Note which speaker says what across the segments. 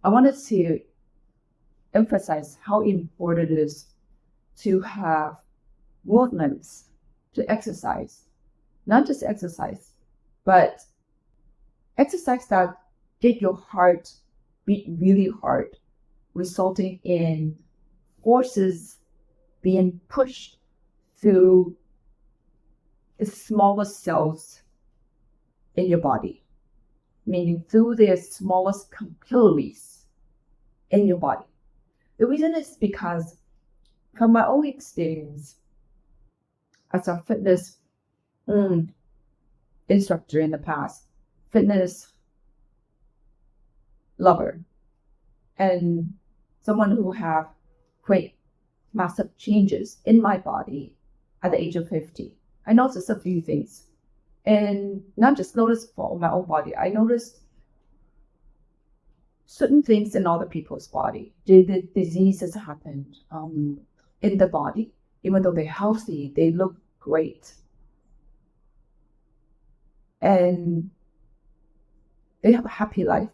Speaker 1: I wanted to emphasize how important it is to have movements, to exercise, not just exercise, but exercise that get your heart beat really hard, resulting in forces being pushed through the smallest cells in your body, meaning through the smallest capillaries in your body. The reason is because from my own experience as a fitness instructor in the past, fitness lover, and someone who have created massive changes in my body at the age of 50. I noticed a few things, and not just noticed for my own body. I noticed certain things in other people's body. The diseases happened in the body. Even though they're healthy, they look great. And they have a happy life.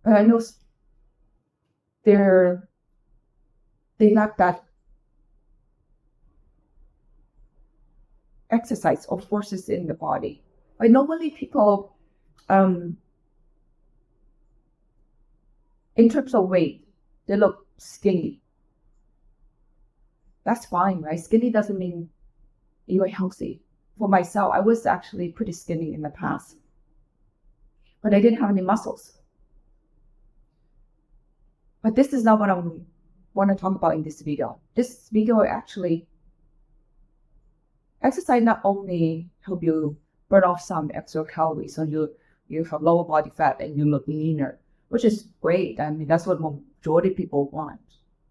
Speaker 1: But I know they lack that exercise or forces in the body. Like normally people, in terms of weight, they look skinny. That's fine, right? Skinny doesn't mean you're healthy. For myself, I was actually pretty skinny in the past, but I didn't have any muscles. But this is not what I want to talk about in this video. This video actually, exercise not only help you burn off some extra calories, so you have lower body fat and you look leaner, which is great. I mean, that's what majority of people want,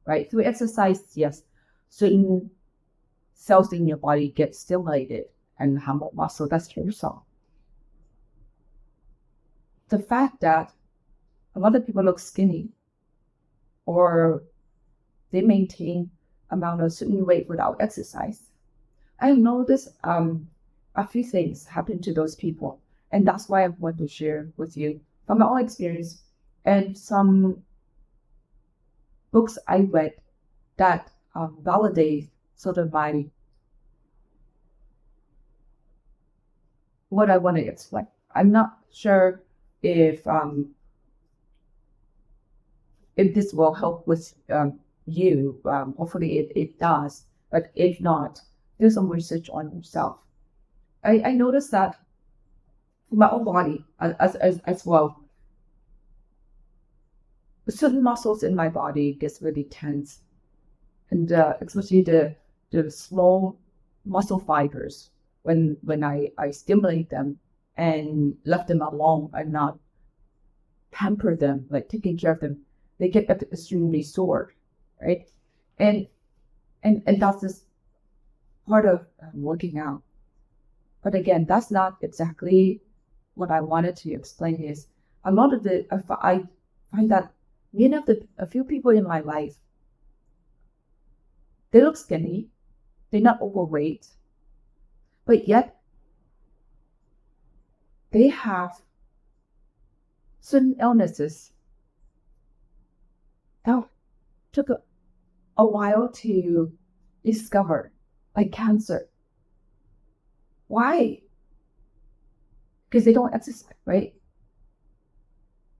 Speaker 1: right? Through exercise, yes, certain cells in your body get stimulated and have more muscle. That's true. So the fact that a lot of people look skinny or they maintain amount of certain weight without exercise, I noticed a few things happen to those people, and that's why I want to share with you from my own experience and some books I read that validate sort of what I want to explain. I'm not sure if this will help with you. Hopefully it does, but if not, do some research on yourself. I noticed that my own body as well. Certain muscles in my body gets really tense, and especially the small muscle fibers. When I stimulate them and left them alone and not pamper them, like taking care of them, they get extremely sore, right? And that's just part of working out. But again, that's not exactly what I wanted to explain. Is a lot of I find that a few people in my life, they look skinny, they're not overweight, but yet they have certain illnesses that took a while to discover, like cancer. Why? Because they don't exercise, right?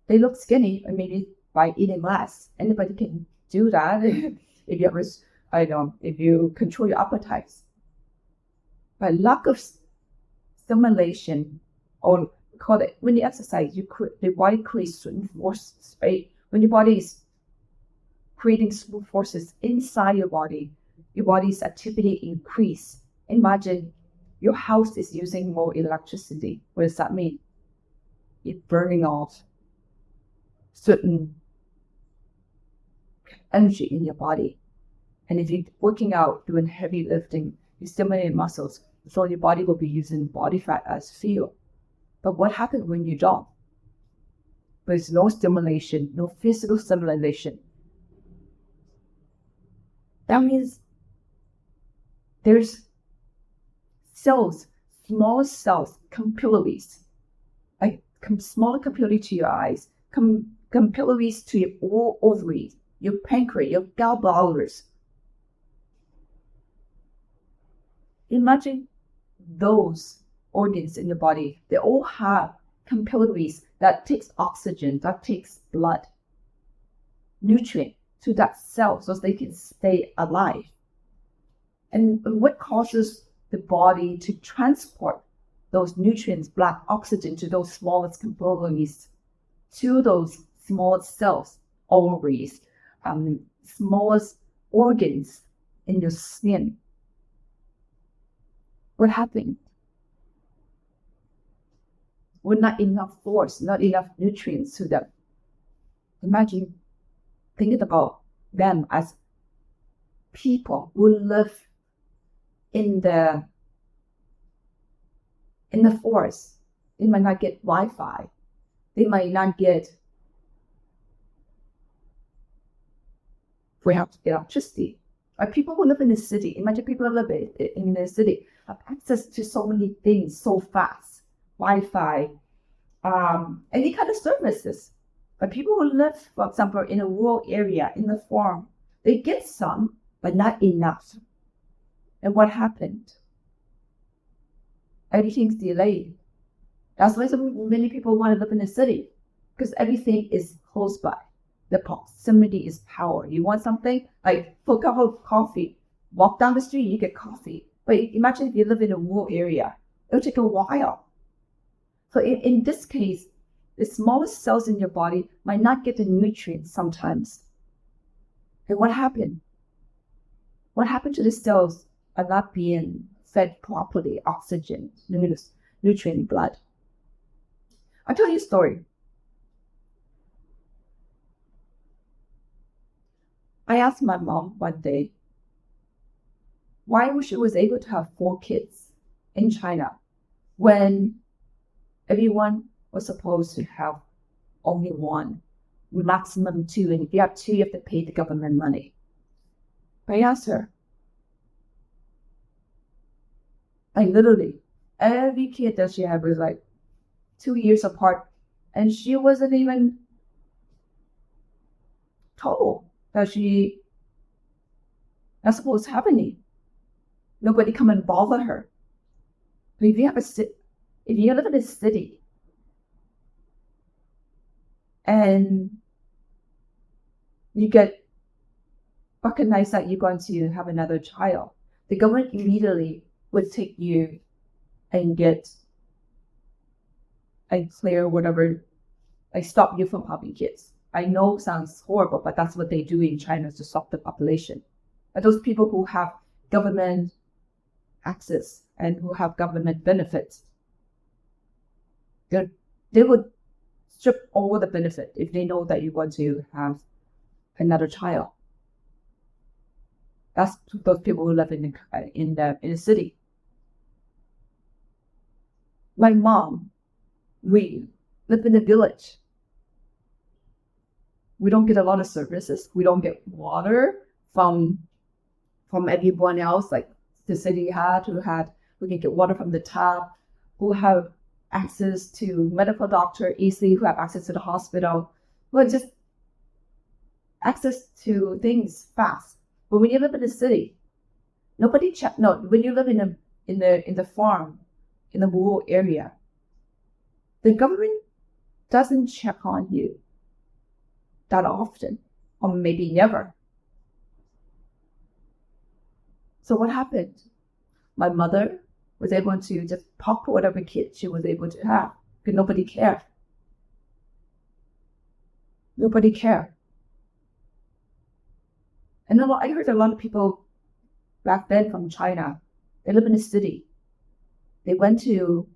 Speaker 1: They look skinny, and maybe by eating less. Anybody can do that if you ever, if you control your appetites. But lack of stimulation, or call it, when you exercise, the body creates certain forces, right? When your body is creating certain forces inside your body's activity increase. Imagine your house is using more electricity. What does that mean? It's burning off certain energy in your body. And if you're working out, doing heavy lifting, you stimulate muscles, so your body will be using body fat as fuel. But what happens when you don't? There's no stimulation, no physical stimulation. That means there's cells, small cells, capillaries, like smaller capillary to your eyes, capillaries to your ovaries, your pancreas, your gallbladders. Imagine those organs in your body. They all have capillaries that takes oxygen, that takes blood, nutrient to that cell so they can stay alive. And what causes the body to transport those nutrients, blood, oxygen to those smallest capillaries, to those smallest cells, ovaries, smallest organs in your skin? What happened? With not enough force, not enough nutrients to them. Imagine thinking about them as people who live in the forest. They might not get Wi-Fi. They might not get perhaps electricity. Or people who live in the city, imagine people who live in the city have access to so many things so fast. Wi-Fi, any kind of services. But people who live, for example, in a rural area, in the farm, they get some, but not enough. And what happened? Everything's delayed. That's why so many people want to live in the city, because everything is close by. The proximity is power. You want something like for a cup of coffee, walk down the street, you get coffee. But imagine if you live in a rural area, it'll take a while. So in this case, the smallest cells in your body might not get the nutrients sometimes. And what happened? What happened to the cells are not being fed properly, oxygen, nutrient, blood? I'll tell you a story. I asked my mom one day why she was able to have 4 kids in China when everyone was supposed to have only 1, maximum 2, and if you have 2, you have to pay the government money. I asked her, like literally, every kid that she had was like 2 years apart, and she wasn't even told that she not supposed to have any. Nobody come and bother her. But if you live in a city and you get recognized that you're going to have another child, the government immediately would take you and clear whatever, stop you from having kids. I know it sounds horrible, but that's what they do in China to stop the population. But those people who have government access and who have government benefits, they would strip all the benefit if they know that you want to have another child. That's those people who live in the city. My mom, we live in a village. We don't get a lot of services. We don't get water from everyone else, like the city we can get water from the tap, who have access to medical doctor easily, who have access to the hospital, who have just access to things fast. But when you live in the city, when you live in the farm, in the rural area, the government doesn't check on you that often, or maybe never. So what happened? My mother was able to just pop whatever kid she was able to have, because nobody cared. Nobody cared. And I heard a lot of people back then from China, they live in a city. They went to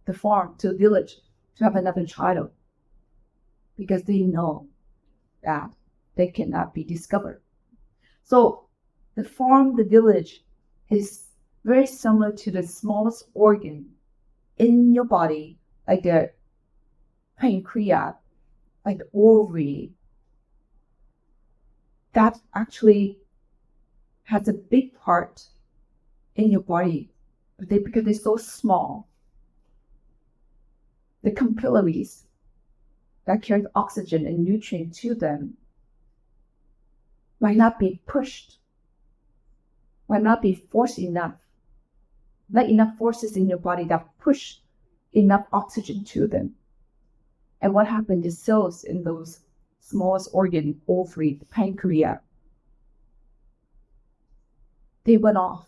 Speaker 1: the farm, to the village, to have another child, because they know that they cannot be discovered. So the farm, the village, is very similar to the smallest organ in your body, like the pancreas, like the ovary, that actually has a big part in your body, because they're so small. The capillaries that carry oxygen and nutrient to them might not be pushed, might not be forced enough, not enough forces in your body that push enough oxygen to them. And what happened is cells in those smallest organ, ovary, the pancreas, they went off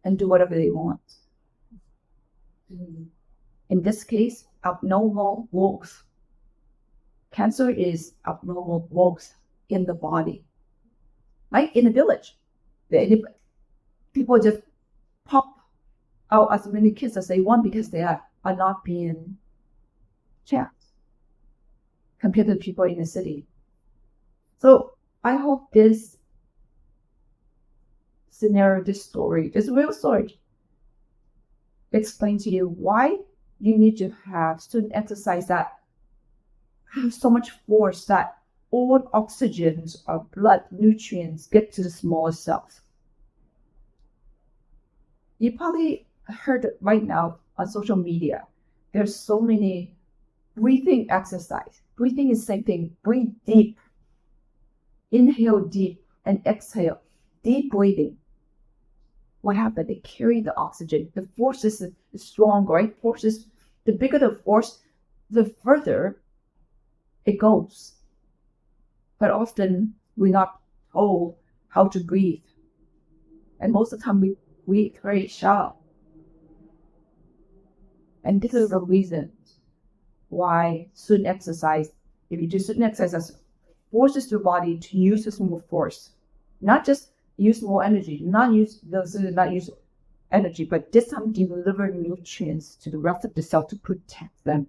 Speaker 1: and do whatever they want. In this case, abnormal growth. Cancer is abnormal growth in the body. Like in a village, people just pop out as many kids as they want because they are not being checked compared to people in the city. So I hope this scenario, this story, this real story, explain to you why you need to have student exercise that have so much force that all oxygens or blood nutrients get to the smaller cells. You probably heard it right now on social media. There's so many breathing exercise. Breathing is the same thing. Breathe deep. Inhale deep and exhale. Deep breathing. What happened? They carry the oxygen. The force is strong, right? The bigger the force, the further it goes. But often we're not told how to breathe. And most of the time we breathe very shallow. And this is the reason why student exercise, if you do student exercise, forces your body to use this more force. Not just use more energy, not use energy, but this time deliver nutrients to the rest of the cell to protect them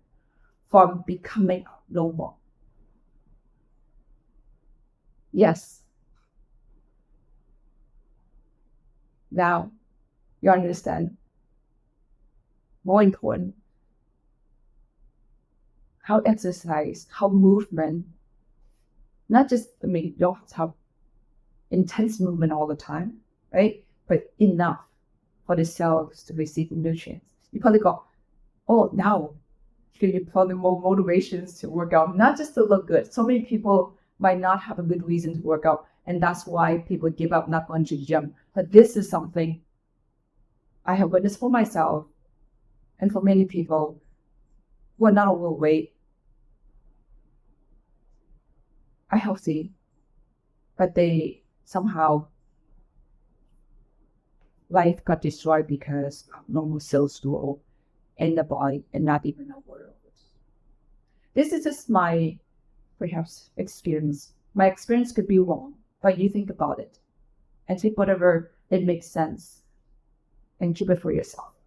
Speaker 1: from becoming abnormal. Yes. Now, you understand. More important, how exercise, how movement, not just, you don't have to have intense movement all the time, right? But enough for the cells to receive nutrients. You probably go, oh, now you probably more motivations to work out, not just to look good. So many people might not have a good reason to work out, and that's why people give up not going to the gym. But this is something I have witnessed for myself and for many people who are not overweight, are healthy, but they somehow life got destroyed because normal cells grow in the body and not even aware of it. This is just my perhaps experience. My experience could be wrong, but you think about it and take whatever it makes sense and keep it for yourself.